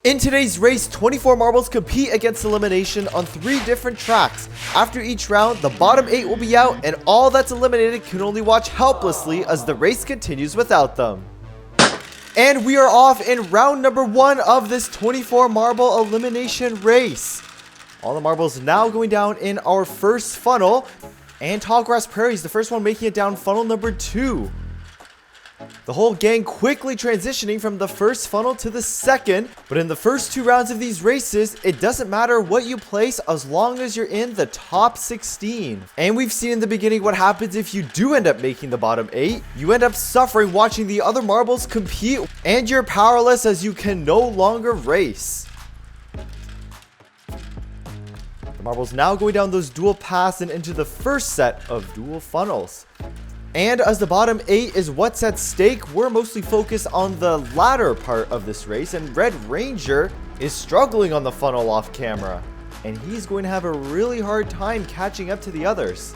In today's race, 24 marbles compete against elimination on 3 different tracks. After each round, the bottom 8 will be out, and all that's eliminated can only watch helplessly as the race continues without them. And we are off in round number 1 of this 24 marble elimination race. All the marbles now going down in our first funnel, and Tallgrass Prairie is the first one making it down funnel number 2. The whole gang quickly transitioning from the first funnel to the second, but in the first 2 rounds of these races, it doesn't matter what you place as long as you're in the top 16. And we've seen in the beginning what happens if you do end up making the bottom 8. You end up suffering watching the other marbles compete, and you're powerless as you can no longer race. The marbles now going down those dual paths and into the first set of dual funnels. And as the bottom 8 is what's at stake, we're mostly focused on the latter part of this race, and Red Ranger is struggling on the funnel off camera, and he's going to have a really hard time catching up to the others.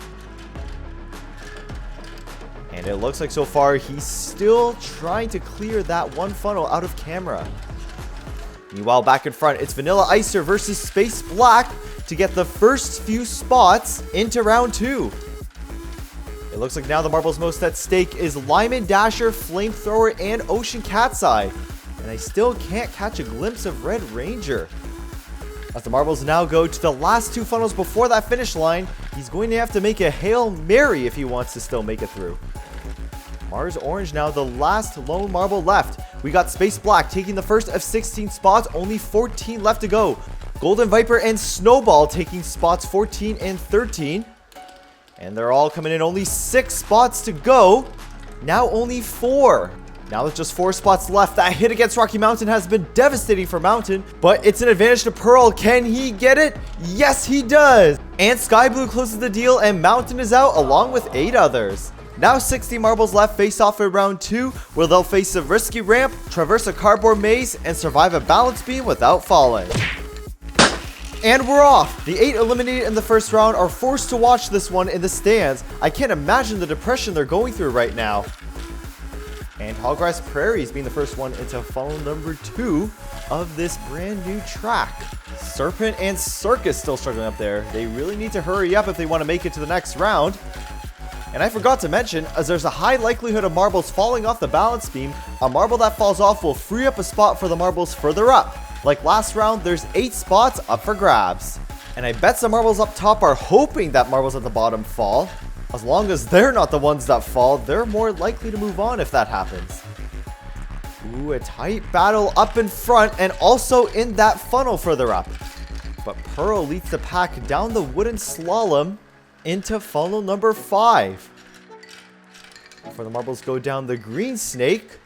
And it looks like so far he's still trying to clear that one funnel out of camera. Meanwhile, back in front, it's Vanilla Icer versus Space Black to get the first few spots into round 2. It looks like now the marbles most at stake is Lyman Dasher, Flamethrower, and Ocean Cat's Eye. And I still can't catch a glimpse of Red Ranger. As the marbles now go to the last 2 funnels before that finish line, he's going to have to make a Hail Mary if he wants to still make it through. Mars Orange now the last lone marble left. We got Space Black taking the first of 16 spots, only 14 left to go. Golden Viper and Snowball taking spots 14 and 13. And they're all coming in, only 6 spots to go. Now only 4. Now with just 4 spots left, that hit against Rocky Mountain has been devastating for Mountain, but it's an advantage to Pearl. Can he get it? Yes, he does. And Sky Blue closes the deal, and Mountain is out along with 8 others. Now 60 marbles left face off in round 2, where they'll face a risky ramp, traverse a cardboard maze, and survive a balance beam without falling. And we're off! The 8 eliminated in the first round are forced to watch this one in the stands. I can't imagine the depression they're going through right now. And Tallgrass Prairie is being the first one into funnel number 2 of this brand new track. Serpent and Circus still struggling up there. They really need to hurry up if they want to make it to the next round. And I forgot to mention, as there's a high likelihood of marbles falling off the balance beam, a marble that falls off will free up a spot for the marbles further up. Like last round, there's 8 spots up for grabs. And I bet some marbles up top are hoping that marbles at the bottom fall. As long as they're not the ones that fall, they're more likely to move on if that happens. Ooh, a tight battle up in front and also in that funnel further up. But Pearl leads the pack down the wooden slalom into funnel number 5. Before the marbles go down the green snake.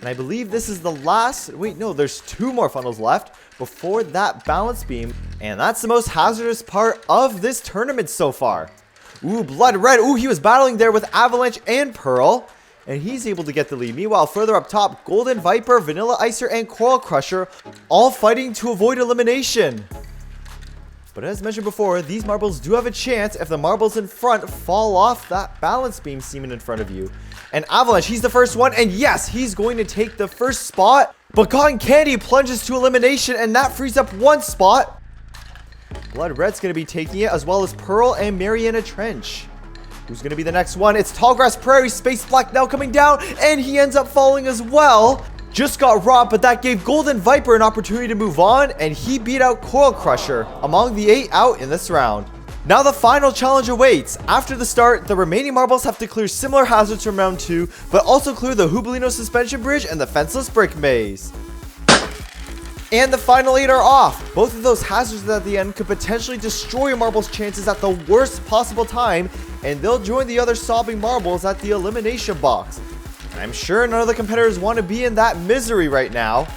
And I believe this is the last, wait, no, there's 2 more funnels left before that balance beam. And that's the most hazardous part of this tournament so far. Ooh, Blood Red. Ooh, he was battling there with Avalanche and Pearl. And he's able to get the lead. Meanwhile, further up top, Golden Viper, Vanilla Icer, and Coral Crusher all fighting to avoid elimination. But as mentioned before, these marbles do have a chance if the marbles in front fall off that balance beam seeming in front of you. And Avalanche, he's the first one, and yes, he's going to take the first spot. But Cotton Candy plunges to elimination, and that frees up 1 spot. Blood Red's going to be taking it, as well as Pearl and Mariana Trench. Who's going to be the next one? It's Tallgrass Prairie, Space Black now coming down, and he ends up falling as well. Just got robbed, but that gave Golden Viper an opportunity to move on, and he beat out Coral Crusher among the 8 out in this round. Now the final challenge awaits. After the start, the remaining marbles have to clear similar hazards from round 2, but also clear the Hubalino Suspension Bridge and the Fenceless Brick Maze. And the final 8 are off. Both of those hazards at the end could potentially destroy a marble's chances at the worst possible time, and they'll join the other sobbing marbles at the elimination box. And I'm sure none of the competitors want to be in that misery right now.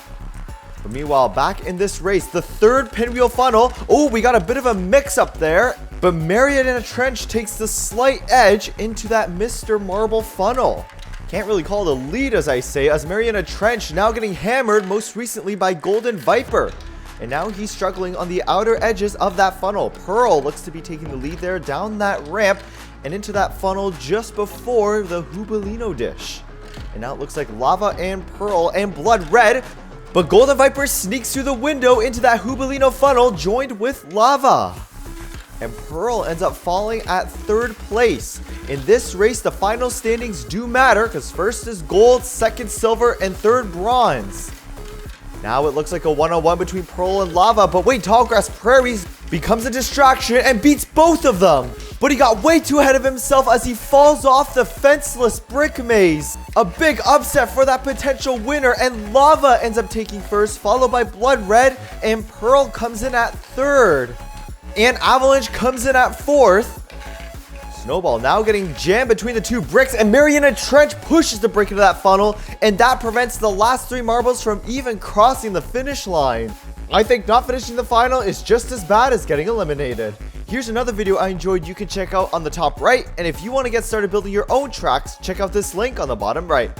But meanwhile, back in this race, the 3rd pinwheel funnel. Oh, we got a bit of a mix-up there. But Mariana Trench takes the slight edge into that Mr. Marble funnel. Can't really call it a lead, as I say, as Mariana Trench now getting hammered most recently by Golden Viper. And now he's struggling on the outer edges of that funnel. Pearl looks to be taking the lead there down that ramp and into that funnel just before the Hubalino dish. And now it looks like Lava and Pearl and Blood Red But Golden Viper sneaks through the window into that Hubalino funnel, joined with Lava. And Pearl ends up falling at 3rd place. In this race, the final standings do matter, because first is gold, second silver, and third bronze. Now it looks like a one-on-one between Pearl and Lava, but wait, Tallgrass Prairies becomes a distraction and beats both of them. But he got way too ahead of himself as he falls off the fenceless brick maze. A big upset for that potential winner, and Lava ends up taking first, followed by Blood Red, and Pearl comes in at 3rd. And Avalanche comes in at 4th. Snowball now getting jammed between the 2 bricks, and Mariana Trench pushes the brick into that funnel, and that prevents the last 3 marbles from even crossing the finish line. I think not finishing the final is just as bad as getting eliminated. Here's another video I enjoyed you can check out on the top right, and if you want to get started building your own tracks, check out this link on the bottom right.